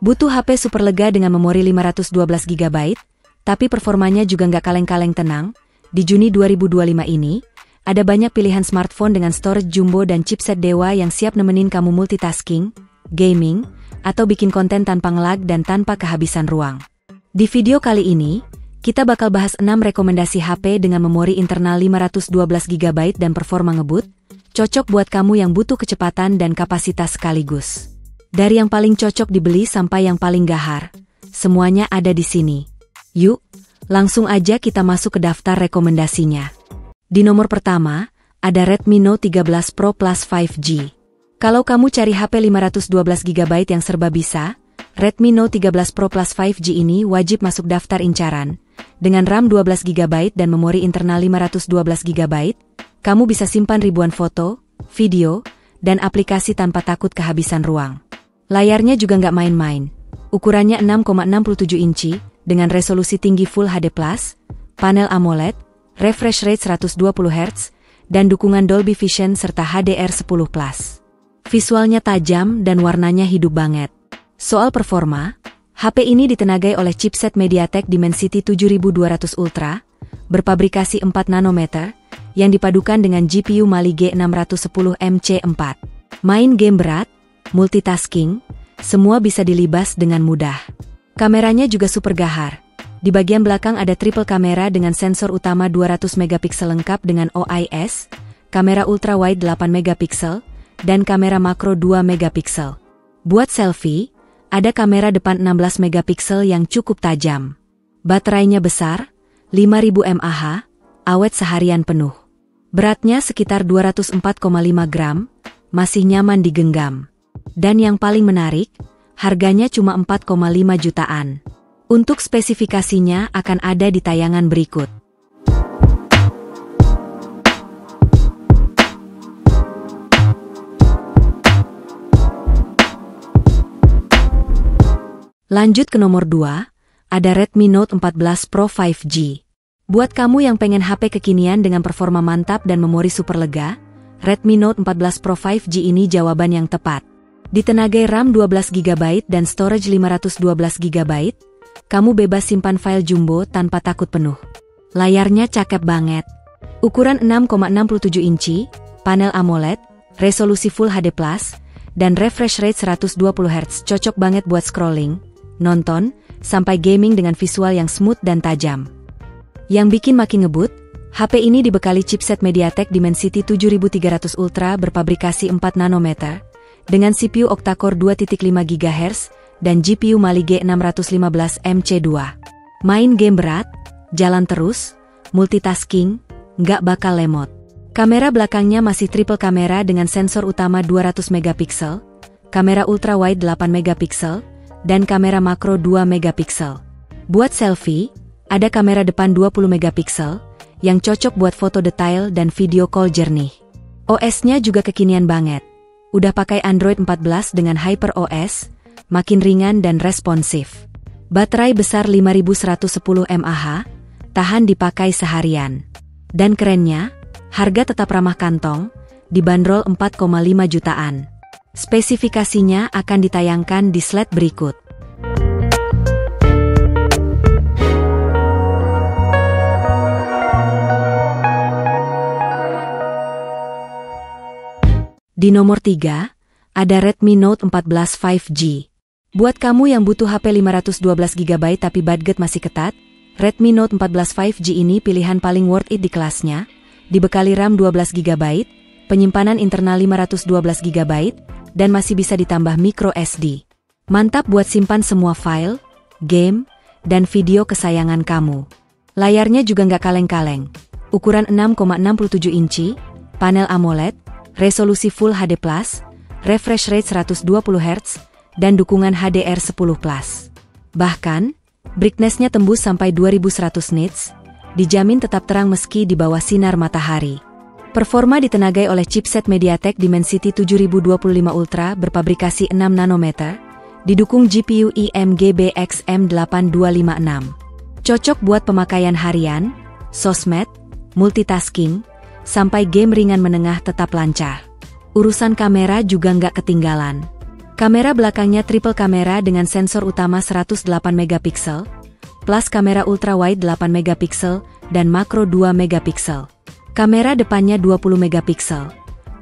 Butuh HP super lega dengan memori 512 GB, tapi performanya juga nggak kaleng-kaleng tenang? Di Juni 2025 ini, ada banyak pilihan smartphone dengan storage jumbo dan chipset dewa yang siap nemenin kamu multitasking, gaming, atau bikin konten tanpa ngelag dan tanpa kehabisan ruang. Di video kali ini, kita bakal bahas 6 rekomendasi HP dengan memori internal 512 GB dan performa ngebut, cocok buat kamu yang butuh kecepatan dan kapasitas sekaligus. Dari yang paling cocok dibeli sampai yang paling gahar, semuanya ada di sini. Yuk, langsung aja kita masuk ke daftar rekomendasinya. Di nomor pertama, ada Redmi Note 13 Pro Plus 5G. Kalau kamu cari HP 512 GB yang serba bisa, Redmi Note 13 Pro Plus 5G ini wajib masuk daftar incaran. Dengan RAM 12 GB dan memori internal 512 GB, kamu bisa simpan ribuan foto, video, dan aplikasi tanpa takut kehabisan ruang. Layarnya juga nggak main-main. Ukurannya 6,67 inci, dengan resolusi tinggi Full HD+, panel AMOLED, refresh rate 120 Hz, dan dukungan Dolby Vision serta HDR10+. Visualnya tajam dan warnanya hidup banget. Soal performa, HP ini ditenagai oleh chipset MediaTek Dimensity 7200 Ultra, berpabrikasi 4 nanometer, yang dipadukan dengan GPU Mali G610 MC4. Main game berat, multitasking, semua bisa dilibas dengan mudah. Kameranya juga super gahar. Di bagian belakang ada triple kamera dengan sensor utama 200 megapiksel lengkap dengan OIS, kamera ultra wide 8 megapiksel, dan kamera makro 2 megapiksel. Buat selfie, ada kamera depan 16 megapiksel yang cukup tajam. Baterainya besar, 5000 mAh, awet seharian penuh. Beratnya sekitar 204,5 gram, masih nyaman digenggam. Dan yang paling menarik, harganya cuma 4,5 jutaan. Untuk spesifikasinya akan ada di tayangan berikut. Lanjut ke nomor 2, ada Redmi Note 14 Pro 5G. Buat kamu yang pengen HP kekinian dengan performa mantap dan memori super lega, Redmi Note 14 Pro 5G ini jawaban yang tepat. Ditenagai RAM 12 GB dan storage 512 GB, kamu bebas simpan file jumbo tanpa takut penuh. Layarnya cakep banget. Ukuran 6,67 inci, panel AMOLED, resolusi Full HD+, dan refresh rate 120 Hz cocok banget buat scrolling, nonton, sampai gaming dengan visual yang smooth dan tajam. Yang bikin makin ngebut, HP ini dibekali chipset MediaTek Dimensity 7300 Ultra berpabrikasi 4 nanometer, dengan CPU octa-core 2.5 GHz dan GPU Mali G615 MC2. Main game berat, jalan terus, multitasking, nggak bakal lemot. Kamera belakangnya masih triple kamera dengan sensor utama 200 megapiksel, kamera ultra wide 8 megapiksel, dan kamera makro 2 megapiksel. Buat selfie, ada kamera depan 20 megapiksel, yang cocok buat foto detail dan video call jernih. OS-nya juga kekinian banget. Udah pakai Android 14 dengan HyperOS, makin ringan dan responsif. Baterai besar 5110 mAh, tahan dipakai seharian. Dan kerennya, harga tetap ramah kantong, dibanderol 4,5 jutaan. Spesifikasinya akan ditayangkan di slide berikut. Di nomor 3, ada Redmi Note 14 5G. Buat kamu yang butuh HP 512 GB tapi budget masih ketat, Redmi Note 14 5G ini pilihan paling worth it di kelasnya, dibekali RAM 12 GB, penyimpanan internal 512 GB, dan masih bisa ditambah micro SD. Mantap buat simpan semua file, game, dan video kesayangan kamu. Layarnya juga nggak kaleng-kaleng. Ukuran 6,67 inci, panel AMOLED, resolusi Full HD+, refresh rate 120 Hz, dan dukungan HDR10+. Bahkan, brightness-nya tembus sampai 2100 nits, dijamin tetap terang meski di bawah sinar matahari. Performa ditenagai oleh chipset MediaTek Dimensity 7025 Ultra berpabrikasi 6 nanometer, didukung GPU IMG BX M8256. Cocok buat pemakaian harian, sosmed, multitasking, sampai game ringan menengah tetap lancar. Urusan kamera juga nggak ketinggalan. Kamera belakangnya triple kamera dengan sensor utama 108 megapiksel, plus kamera ultrawide 8 megapiksel, dan makro 2 megapiksel. Kamera depannya 20 megapiksel.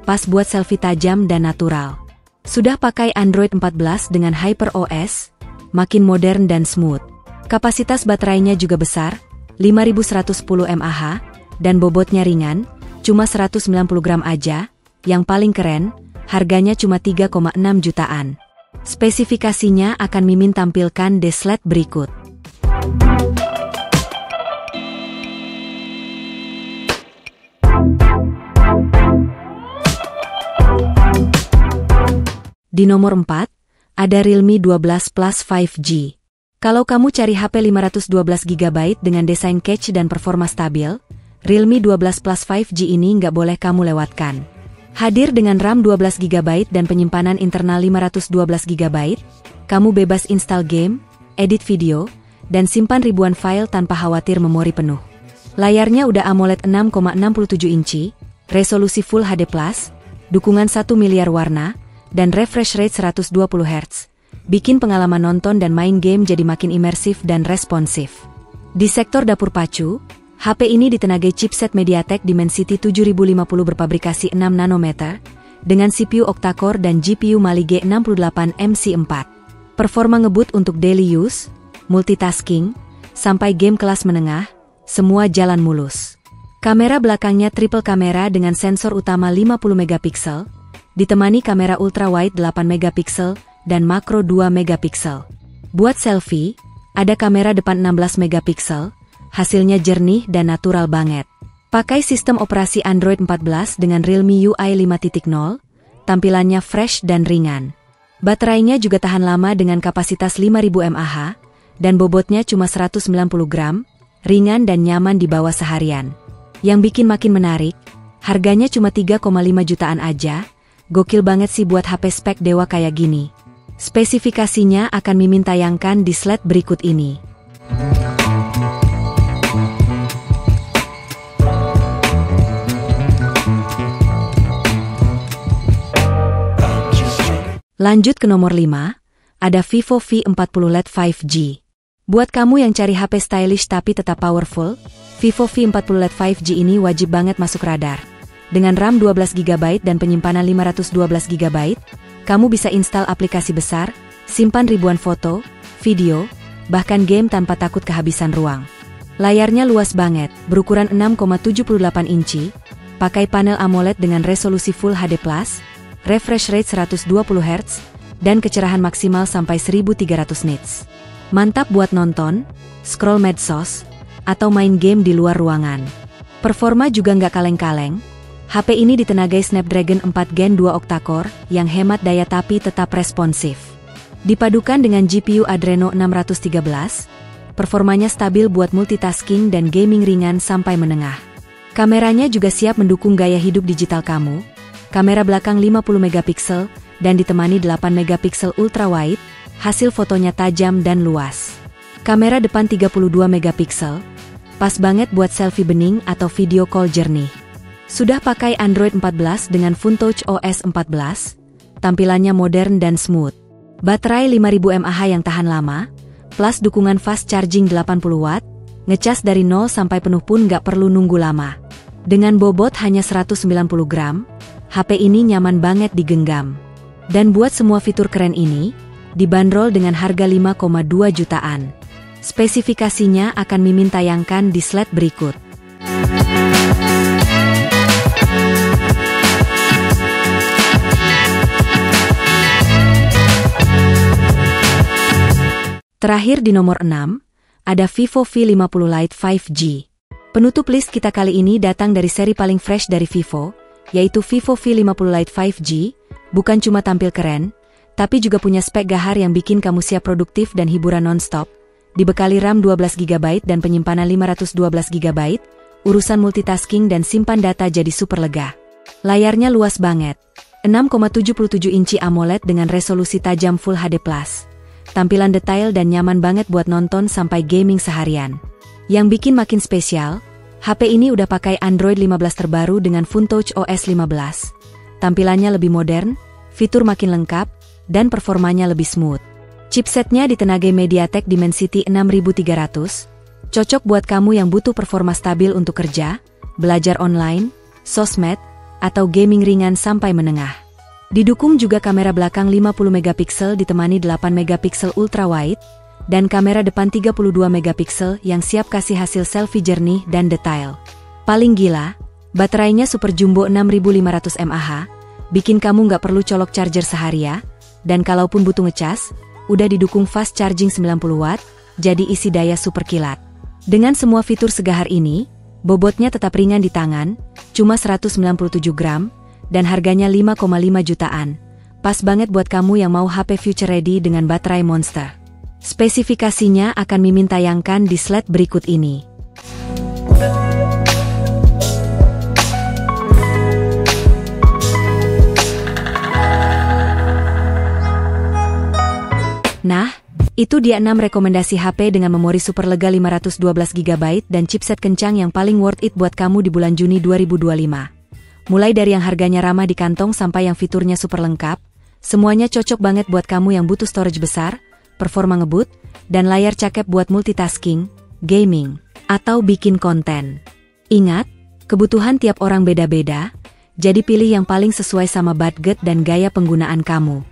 Pas buat selfie tajam dan natural. Sudah pakai Android 14 dengan HyperOS, makin modern dan smooth. Kapasitas baterainya juga besar, 5110 mAh, dan bobotnya ringan, cuma 190 gram aja. Yang paling keren, harganya cuma 3,6 jutaan. Spesifikasinya akan Mimin tampilkan di slide berikut. Di nomor 4, ada Realme 12 Plus 5G. Kalau kamu cari HP 512 GB dengan desain catch dan performa stabil, Realme 12 Plus 5G ini nggak boleh kamu lewatkan. Hadir dengan RAM 12 GB dan penyimpanan internal 512 GB, kamu bebas install game, edit video, dan simpan ribuan file tanpa khawatir memori penuh. Layarnya udah AMOLED 6,67 inci, resolusi Full HD+, dukungan 1 miliar warna, dan refresh rate 120 Hz. Bikin pengalaman nonton dan main game jadi makin imersif dan responsif. Di sektor dapur pacu, HP ini ditenagai chipset MediaTek Dimensity 7050 berpabrikasi 6 nanometer, dengan CPU octa-core dan GPU Mali G68 MC4. Performa ngebut untuk daily use, multitasking, sampai game kelas menengah, semua jalan mulus. Kamera belakangnya triple kamera dengan sensor utama 50 megapiksel, ditemani kamera ultrawide 8 megapiksel dan makro 2 megapiksel. Buat selfie, ada kamera depan 16 megapiksel, hasilnya jernih dan natural banget. Pakai sistem operasi Android 14 dengan Realme UI 5.0, tampilannya fresh dan ringan. Baterainya juga tahan lama dengan kapasitas 5000 mAh, dan bobotnya cuma 190 gram, ringan dan nyaman dibawa seharian. Yang bikin makin menarik, harganya cuma 3,5 jutaan aja, gokil banget sih buat HP spek dewa kayak gini. Spesifikasinya akan Mimin tayangkan di slide berikut ini. Lanjut ke nomor 5, ada Vivo V40 LED 5G. Buat kamu yang cari HP stylish tapi tetap powerful, Vivo V40 LED 5G ini wajib banget masuk radar. Dengan RAM 12 GB dan penyimpanan 512 GB, kamu bisa install aplikasi besar, simpan ribuan foto, video, bahkan game tanpa takut kehabisan ruang. Layarnya luas banget, berukuran 6,78 inci, pakai panel AMOLED dengan resolusi Full HD+, refresh rate 120 Hz, dan kecerahan maksimal sampai 1300 nits. Mantap buat nonton, scroll medsos, atau main game di luar ruangan. Performa juga nggak kaleng-kaleng. HP ini ditenagai Snapdragon 4 Gen 2 octa-core yang hemat daya tapi tetap responsif. Dipadukan dengan GPU Adreno 613, performanya stabil buat multitasking dan gaming ringan sampai menengah. Kameranya juga siap mendukung gaya hidup digital kamu. Kamera belakang 50 megapiksel dan ditemani 8 megapiksel ultrawide, hasil fotonya tajam dan luas. Kamera depan 32 megapiksel, pas banget buat selfie bening atau video call jernih. Sudah pakai Android 14 dengan FunTouch OS 14, tampilannya modern dan smooth. Baterai 5000 mAh yang tahan lama, plus dukungan fast charging 80 watt, ngecas dari 0 sampai penuh pun nggak perlu nunggu lama. Dengan bobot hanya 190 gram, HP ini nyaman banget digenggam. Dan buat semua fitur keren ini, dibanderol dengan harga 5,2 jutaan. Spesifikasinya akan Mimin tayangkan di slide berikut. Terakhir di nomor 6, ada Vivo V50 Lite 5G. Penutup list kita kali ini datang dari seri paling fresh dari Vivo, yaitu Vivo V50 Lite 5G, bukan cuma tampil keren, tapi juga punya spek gahar yang bikin kamu siap produktif dan hiburan non-stop. Dibekali RAM 12 GB dan penyimpanan 512 GB, urusan multitasking dan simpan data jadi super lega. Layarnya luas banget, 6,77 inci AMOLED dengan resolusi tajam Full HD+. Tampilan detail dan nyaman banget buat nonton sampai gaming seharian. Yang bikin makin spesial, HP ini udah pakai Android 15 terbaru dengan FunTouch OS 15. tampilannya lebih modern, fitur makin lengkap, dan performanya lebih smooth. Chipsetnya ditenagai MediaTek Dimensity 6300, cocok buat kamu yang butuh performa stabil untuk kerja, belajar online, sosmed, atau gaming ringan sampai menengah. Didukung juga kamera belakang 50 megapiksel ditemani 8 megapiksel ultrawide, dan kamera depan 32 megapiksel yang siap kasih hasil selfie jernih dan detail. Paling gila, baterainya super jumbo 6500 mAh, bikin kamu nggak perlu colok charger seharian, dan kalaupun butuh ngecas, udah didukung fast charging 90 watt, jadi isi daya super kilat. Dengan semua fitur segahar ini, bobotnya tetap ringan di tangan, cuma 197 gram, dan harganya 5,5 jutaan. Pas banget buat kamu yang mau HP future ready dengan baterai monster. Spesifikasinya akan Mimin tayangkan di slide berikut ini. Nah, itu dia 6 rekomendasi HP dengan memori super lega 512 GB dan chipset kencang yang paling worth it buat kamu di bulan Juni 2025. Mulai dari yang harganya ramah di kantong sampai yang fiturnya super lengkap, semuanya cocok banget buat kamu yang butuh storage besar, performa ngebut, dan layar cakep buat multitasking, gaming, atau bikin konten. Ingat, kebutuhan tiap orang beda-beda, jadi pilih yang paling sesuai sama budget dan gaya penggunaan kamu.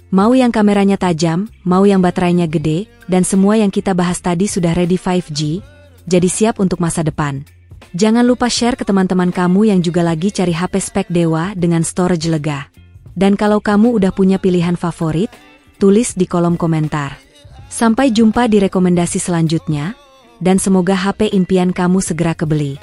Mau yang kameranya tajam, mau yang baterainya gede, dan semua yang kita bahas tadi sudah ready 5G, jadi siap untuk masa depan. Jangan lupa share ke teman-teman kamu yang juga lagi cari HP spek dewa dengan storage lega. Dan kalau kamu udah punya pilihan favorit, tulis di kolom komentar. Sampai jumpa di rekomendasi selanjutnya, dan semoga HP impian kamu segera kebeli.